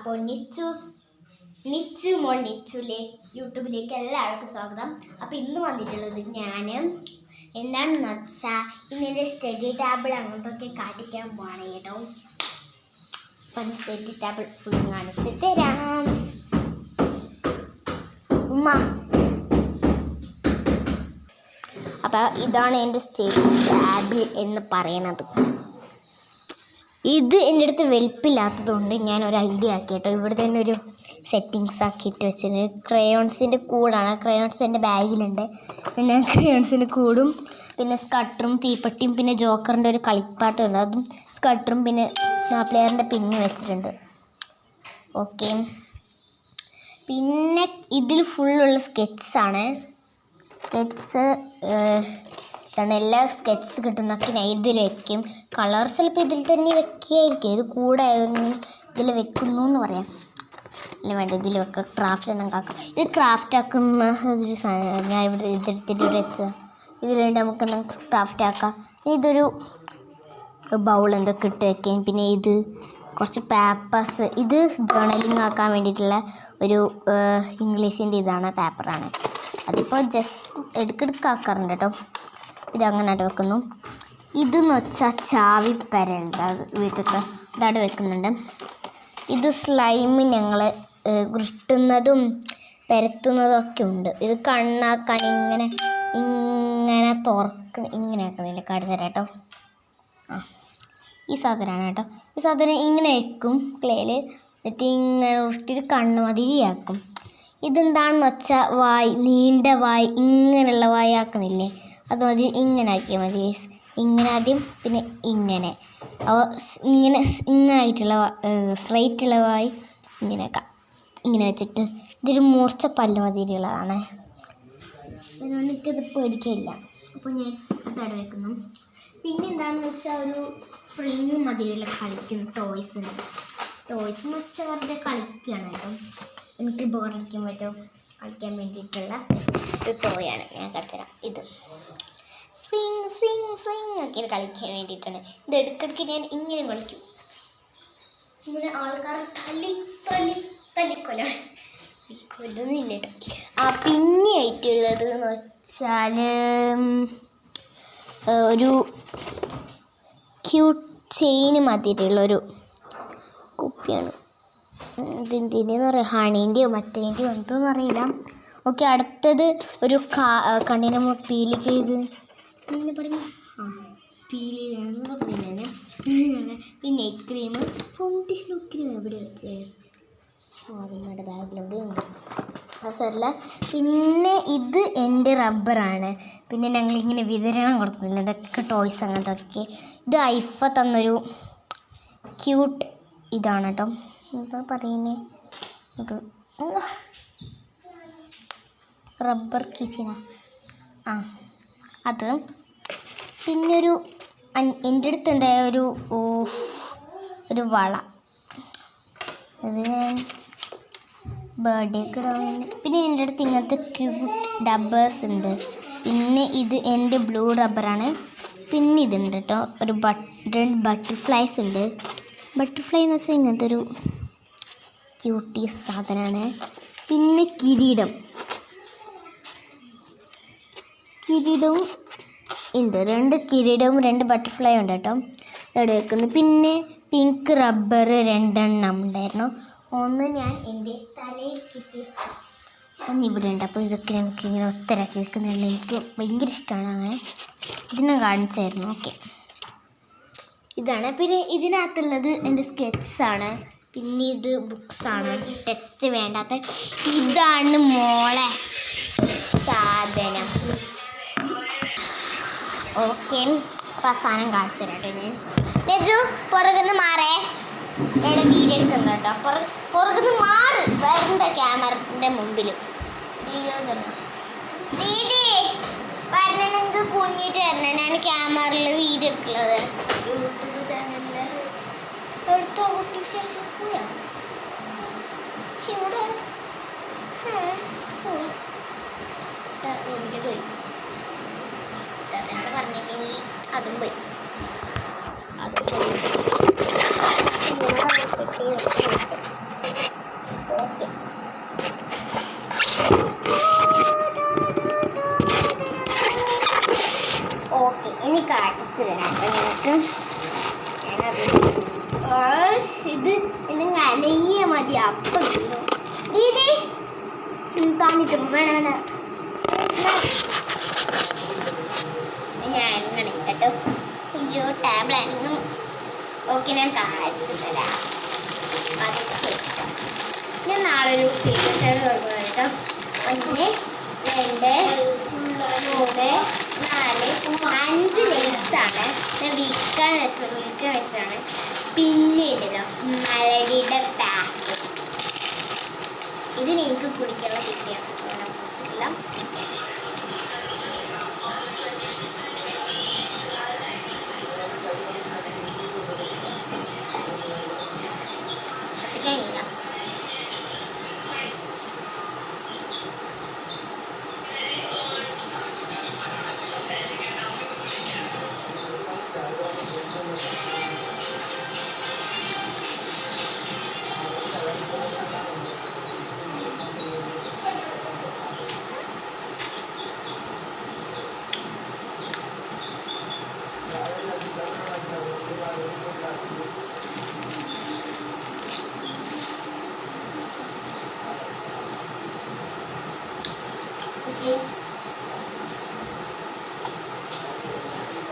അപ്പോൾ നിച്ചു മോൾ നിച്ചുലെ യൂട്യൂബിലേക്ക് എല്ലാവർക്കും സ്വാഗതം. അപ്പോൾ ഇന്ന് വന്നിട്ടുള്ളത് ഞാൻ എന്താണെന്ന് വെച്ചാൽ ഇന്നെൻ്റെ സ്റ്റഡി ടേബിൾ അങ്ങനത്തൊക്കെ കാണിക്കാൻ പോവാണ് കേട്ടോ. അപ്പം സ്റ്റഡി ടേബിൾ ഫുൾ കാണിച്ച് തരാം. ഉമ്മ അപ്പോൾ ഇതാണ് എൻ്റെ സ്റ്റഡി ടേബിൾ എന്ന് പറയുന്നത്. ഇത് എൻ്റെ അടുത്ത് വലിപ്പില്ലാത്തതുകൊണ്ട് ഞാനൊരു ഐഡിയ ആക്കി കേട്ടോ. ഇവിടെ തന്നെ ഒരു സെറ്റിങ്സ് ആക്കിയിട്ട് വെച്ചിട്ടുണ്ട്. ക്രയോൺസിൻ്റെ കൂടാണ്. ക്രയോൺസ് എൻ്റെ ബാഗിലുണ്ട്. പിന്നെ ക്രയോൺസിൻ്റെ കൂടും പിന്നെ സ്കട്ടറും തീപ്പെട്ടിയും പിന്നെ ജോക്കറിൻ്റെ ഒരു കളിപ്പാട്ടുണ്ട്, അതും സ്കട്ടറും പിന്നെ സ്നാപ്ലെയറിൻ്റെ പിന്നും വെച്ചിട്ടുണ്ട്. ഓക്കെ, പിന്നെ ഇതിൽ ഫുള്ളുള്ള സ്കെച്ചാണ്. സ്കെച്ച് ഇതാണ്. എല്ലാ സ്കെച്ച് കിട്ടുന്നൊക്കെ ഞാൻ ഇതിൽ വയ്ക്കും. കളർ ചിലപ്പോൾ ഇതിൽ തന്നെ വെക്കുകയായിരിക്കും. ഇത് കൂടെ ഇതിൽ വെക്കുന്നു എന്ന് പറയാം. അല്ല വേണ്ട, ഇതിൽ വെക്കുക. ക്രാഫ്റ്റ് എന്നൊക്കെ ആക്കാം. ഇത് ക്രാഫ്റ്റ് ആക്കുന്ന ഒരു സാധനം ഞാൻ ഇവിടെ ഇതെടുത്തിട്ട് വെച്ച് ഇതിൽ നമുക്ക് ക്രാഫ്റ്റ് ആക്കാം. ഇതൊരു ബൗൾ എന്തൊക്കെ ഇട്ട് വയ്ക്കാൻ. പിന്നെ ഇത് കുറച്ച് പേപ്പേഴ്സ്. ഇത് ജേർണലിങ് ആക്കാൻ വേണ്ടിയിട്ടുള്ള ഒരു ഇംഗ്ലീഷിൻ്റെ ഇതാണ്, പേപ്പറാണ്. അതിപ്പോൾ ജസ്റ്റ് ഇടയ്ക്കിടയ്ക്ക് ആക്കാറുണ്ട് കേട്ടോ. ഇതങ്ങനെയായിട്ട് വെക്കുന്നു. ഇതെന്ന് വെച്ചാൽ ചാവിപ്പരണ്ട വീട്ടിൽ ഇതായിട്ട് വെക്കുന്നുണ്ട്. ഇത് സ്ലൈം ഞങ്ങൾ ഉരുട്ടുന്നതും പരത്തുന്നതും ഒക്കെ ഉണ്ട്. ഇത് കണ്ണാക്കാൻ ഇങ്ങനെ ഇങ്ങനെ ആക്കുന്നില്ല, കാണിച്ചു തരാം കേട്ടോ. ഈ സാധനമാണ് കേട്ടോ. ഈ സാധനം ഇങ്ങനെ വെക്കും ക്ലേയിൽ. എന്നിട്ട് ഇങ്ങനെ ഉരുട്ടിയിട്ട് കണ്ണ് മതിരിയാക്കും. ഇതെന്താണെന്ന് വെച്ചാൽ വായ്, നീണ്ട വായ്, ഇങ്ങനെയുള്ള വായ് ആക്കുന്നില്ലേ, അത് മതി. ഇങ്ങനെ ആക്കിയാൽ മതി. ഇങ്ങനെ ആദ്യം, പിന്നെ ഇങ്ങനെ ഇങ്ങനെ ആയിട്ടുള്ള സ്ട്രൈറ്റുള്ള വായി ഇങ്ങനെ ആക്കാം. ഇങ്ങനെ വെച്ചിട്ട് ഇതൊരു മൂർച്ച പല്ല് മതിരിയുള്ളതാണ്. അതുകൊണ്ട് എനിക്കത് പേടിക്കില്ല. അപ്പോൾ ഞാൻ അതവിടെ വെക്കുന്നു. പിന്നെ എന്താണെന്ന് വെച്ചാൽ ഒരു സ്പ്രിങ് മതിരിയുള്ള കളിക്കുന്ന ടോയ്സ് ഉണ്ട്. ടോയ്സ് എന്ന് വെച്ചാൽ വെറുതെ കളിക്കുകയാണ് കേട്ടോ. എനിക്ക് ബോറടിക്കാൻ പറ്റും കളിക്കാൻ വേണ്ടിയിട്ടുള്ള ഒരു ടോയാണ്. ഞാൻ കളിച്ചുതരാം. ഇത് സ്വിങ് സ്വിങ് സ്വിങ് ഒക്കെ കളിക്കാൻ വേണ്ടിയിട്ടാണ്. ഇത് ഇടയ്ക്കിടയ്ക്ക് ഞാൻ ഇങ്ങനെ കളിക്കും. ഇങ്ങനെ ആൾക്കാർ കൊല്ലൊന്നുമില്ല കേട്ടോ. പിന്നെ ആയിട്ടുള്ളത് എന്ന് വെച്ചാൽ ഒരു ക്യൂട്ട് ചെയിന് മാറ്റിയിട്ടുള്ളൊരു കുപ്പിയാണ്. ഇതെന്തിൻ്റെയെന്ന് പറയാം, ഹണീൻ്റെയോ മറ്റേൻ്റെയോ എന്തോന്നും അറിയില്ല. ഓക്കെ, അടുത്തത് ഒരു കണ്ണിനെ പീല് ചെയ്ത് പിന്നെ പറയുമ്പോൾ പീല് ചെയ്തെന്ന് പറയുന്നത്. പിന്നെ നൈറ്റ് ക്രീം, ഫൗണ്ടേഷൻ ഒക്കെ എവിടെ വെച്ചേ, അതിമ്മയുടെ ബാഗിലെവിടെ ഉണ്ട്, അതല്ല. പിന്നെ ഇത് എൻ്റെ റബ്ബറാണ്. പിന്നെ ഞങ്ങളിങ്ങനെ വിതരണം കൊടുക്കുന്നില്ല, ഇതൊക്കെ ടോയ്സ് അങ്ങനത്തെ ഒക്കെ. ഇത് ഐഫ തന്നൊരു ക്യൂട്ട് ഇതാണ് കേട്ടോ. എന്താ പറയുന്നത്, ഇത് റബ്ബർ കിച്ചനാ. അത് പിന്നെ എൻ്റെ അടുത്തുണ്ടായ ഒരു വള, അത് ഞാൻ ബർത്ത്ഡേക്ക് ഇടാൻ. പിന്നെ എൻ്റെ അടുത്ത് ഇങ്ങനത്തെ ക്യൂട്ട് ഡബ്ബേഴ്സ് ഉണ്ട്. പിന്നെ ഇത് എൻ്റെ ബ്ലൂ റബ്ബറാണ്. പിന്നെ ഇതുണ്ട് കേട്ടോ, രണ്ട് ബട്ടർഫ്ലൈസ് ഉണ്ട്. ബട്ടർഫ്ലൈ എന്ന് വെച്ചാൽ ഇങ്ങനത്തെ ഒരു ക്യൂട്ടി സാധനമാണ്. പിന്നെ കിരീടവും ഉണ്ട്. രണ്ട് കിരീടവും രണ്ട് ബട്ടർഫ്ലൈ ഉണ്ട് കേട്ടോ. ഇവിടെ വെക്കുന്നു. പിന്നെ പിങ്ക് റബ്ബർ 2 എണ്ണം ഉണ്ടായിരുന്നു. ഒന്ന് ഞാൻ എൻ്റെ തലയിൽ കിട്ടി, ഒന്ന് ഇവിടെ ഉണ്ട്. അപ്പോൾ ഇതൊക്കെ നമുക്ക് ഇങ്ങനെ ഒത്തരാക്കി വെക്കുന്നില്ല. എനിക്ക് ഭയങ്കര ഇഷ്ടമാണ് അങ്ങനെ. ഇതിനെ കാണിച്ചായിരുന്നു. ഓക്കെ, ഇതാണ്. പിന്നെ ഇതിനകത്തുള്ളത് എൻ്റെ സ്കെച്ചാണ്. പിന്നെ ഇത് ബുക്സാണ്, ടെക്സ്റ്റ് വേണ്ടാത്ത. ഇതാണ് മോളെ സാധനം. ഓക്കെ, അപ്പോൾ ആ സാധനം കാണിച്ചു തരാം കേട്ടോ. ഞാൻ നെജു പുറകുന്ന് മാറേ, ഇവിടെ വീഡിയോ എടുക്കുന്നു കേട്ടോ. പുറകുന്ന് മാറി വരുന്ന ക്യാമറൻ്റെ മുമ്പിൽ ദീദി വരണമെങ്കിൽ കുഞ്ഞിട്ട് വരണം. ഞാൻ ക്യാമറയിൽ വീഡിയോ എടുക്കുന്നത് യൂട്യൂബ് ചാനലിൽ എടുത്തോ. കുട്ടി വിശേഷം പോയാ ഇവിടെ റൂമിൽ പോയി. അതിനോട് പറഞ്ഞില്ലെങ്കിൽ അതും പോയി. അതും പോയി. ഇനി കാട്ടിച്ച് തരാം കേട്ടോ നിങ്ങൾക്ക്. ഇത് അനങ്ങിയ മതി അപ്പം ദീദി കാണിക്കും വേണം വേണം ഞാൻ അനങ്ങണം കേട്ടോ. അയ്യോ ടേബിൾ അനങ്ങും. ഓക്കെ ഞാൻ കാണിച്ചു തരാം. ഞാൻ നാളെ ഒരു ക്രിക്കറ്റ് തുടങ്ങണം കേട്ടോ. 1 2 3 4 5 ലേസാണ് ഞാൻ വിൽക്കാൻ വെച്ചാണ്. പിന്നീടല്ലോ മലടിയുടെ പാക്കറ്റ്. ഇത് നിങ്ങൾക്ക് കുടിക്കാനുള്ള കിട്ടിയാണ് കുടിച്ചിട്ടില്ല.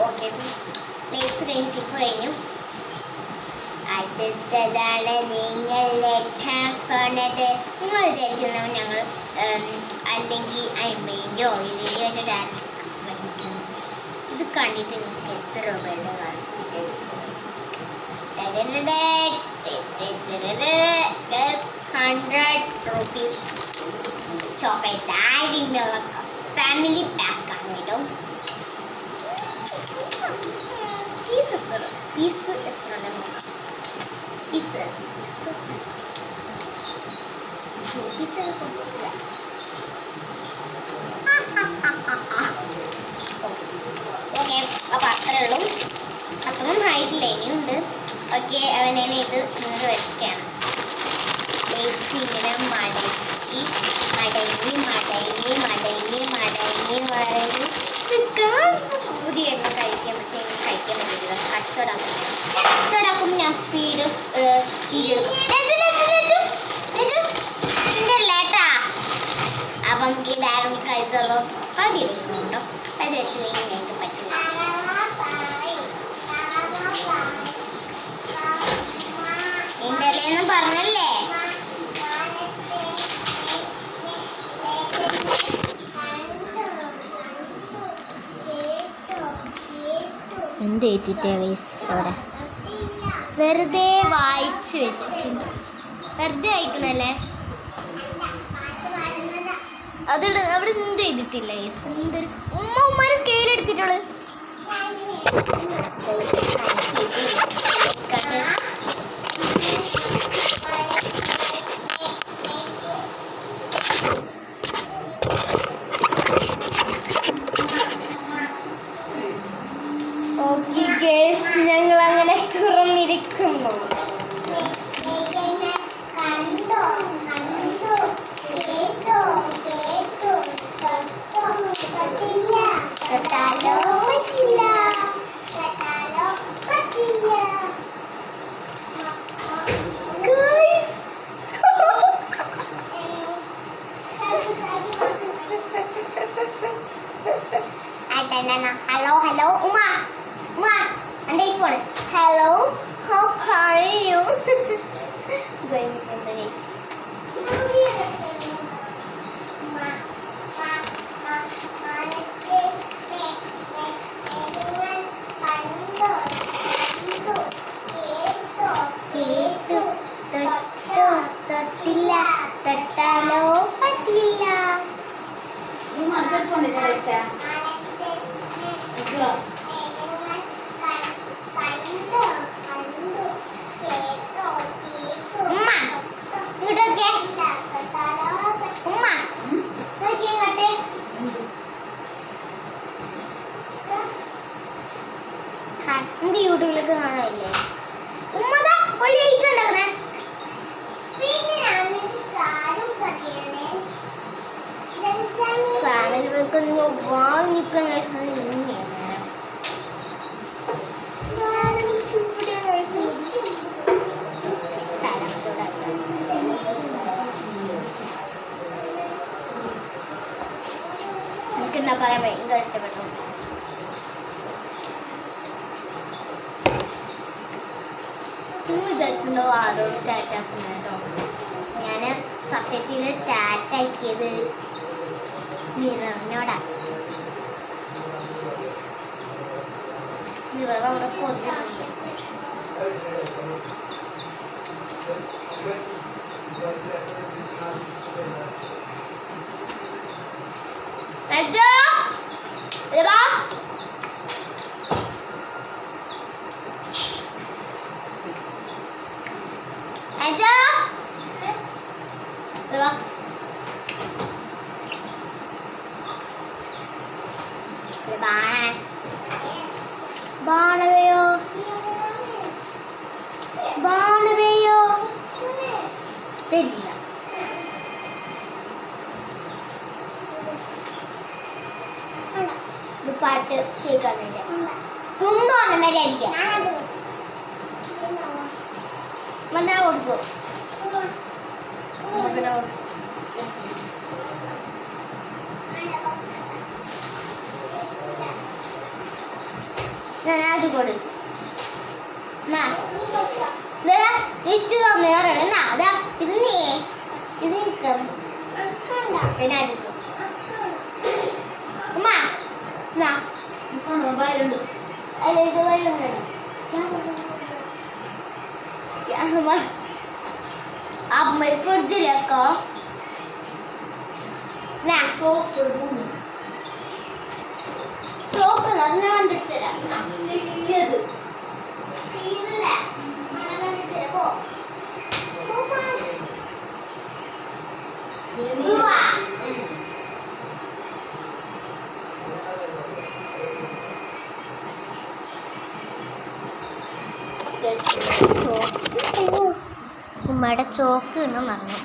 ഓക്കെ ലേറ്റ്സ് കഴിഞ്ഞു. അടുത്തതാണ് നിങ്ങൾ ലെറ്റാക്കണത്. നിങ്ങൾ വിചാരിക്കുന്നത് ഞങ്ങൾ അല്ലെങ്കിൽ 50-ൻ്റെയോ 20-ൻ്റെയോ പഠിക്കുന്നു. ഇത് കണ്ടിട്ട് നിങ്ങൾക്ക് എത്ര രൂപയുടെ വിചാരിച്ചത്? 100 rupees chocolate daddy milk family പാക്കാണ് കേട്ടോ. പീസ് എത്ര ഉണ്ടെന്ന് നോക്കാം. പീസസ് കൊടുത്തില്ല. ഓക്കെ അപ്പോൾ അത്രേ ഉള്ളൂ. അത്രയും ആയിട്ടില്ല, ഇനിയുണ്ട്. ഓക്കെ അവനെ ഇത് നിങ്ങൾ വെക്കുകയാണ്. ഇങ്ങനെ മടങ്ങി മടങ്ങി മടങ്ങി മടങ്ങി മടങ്ങി മടങ്ങി പുതിയ എണ്ണ കഴിക്കാം. പക്ഷേ എനിക്ക് കഴിക്കാൻ പറ്റില്ല. കച്ചവടാക്കുമ്പോൾ ഞാൻ സ്പീഡ് ലേട്ടാ. അപ്പം നമുക്ക് ഈ ഡയറി കഴിച്ചോളൂ. പതി വരുന്നുണ്ടോ? പതി വെച്ചില്ലെങ്കിൽ എനിക്ക് പറ്റില്ല. എൻ്റെ അല്ലേന്ന് പറഞ്ഞല്ലേ. എന്ത് എഴുതിയിട്ടേ അവിടെ വെറുതെ വായിച്ച് വെച്ചിട്ടുണ്ട്. വെറുതെ വായിക്കണല്ലേ. അത് അവിടെ എന്ത് ചെയ്തിട്ടില്ല. എന്തൊരു ഉമ്മാരെ സ്കെയിൽ എടുത്തിട്ടുള്ളു. ഓക്കെ ഗേസ്, ഞങ്ങൾ അങ്ങനെ തുറന്നിരിക്കുന്നു. ഹലോ ഹലോ ഉമ്മ ഉമ്മ എൻ്റെ ഈ phone. Hello how are you? തൊട്ടില്ല തൊട്ടാലോ പറ്റില്ല. യൂട്യൂബിലൊക്കെ കാണാനില്ലേ ഉമ്മതാ പൊള്ളിയിട്ടുണ്ടാക്കുന്നേ. ഫാമിലി വെക്ക് നിങ്ങൾ വാങ്ങിക്കണേ. ഈത്തപ്പഴം ഭയങ്കര ഇഷ്ടപ്പെട്ടു. വിചാരിക്കുന്നുണ്ടോ ആരോട് ടാറ്റാക്കുന്ന കേട്ടോ. ഞാൻ സത്യത്തിൽ ടാറ്റാക്കിയത് മിററിനോടാ. മിറർ അവിടെ പൊതിഞ്ഞിട്ടുണ്ട്. ബാണവയോ ബാണവയോ തെറ്റില്ല. ഇത് പാട്ട് കേൾക്കാന്നില്ല. തുണ്ടോന്ന മേലെ ആയിരിക്കാം മണ്ണ കൊടുക്കും. ഞാനത് കൊടുക്കും. അതാ ഇത് നീ ഇത് നിൽക്കും. പിന്നെ ഉമ്മ മൊബൈലുണ്ട്. അല്ല ഇത് വഴിയുണ്ട്. അമ്മ ഫ്രിഡ്ജിലേക്കോ ചോപ്പ് ഞാൻ കണ്ടിട്ടുതരാം. ചെയ്യത് ഉമ്മയുടെ ചോക്ക് ഇന്ന് നടന്നു.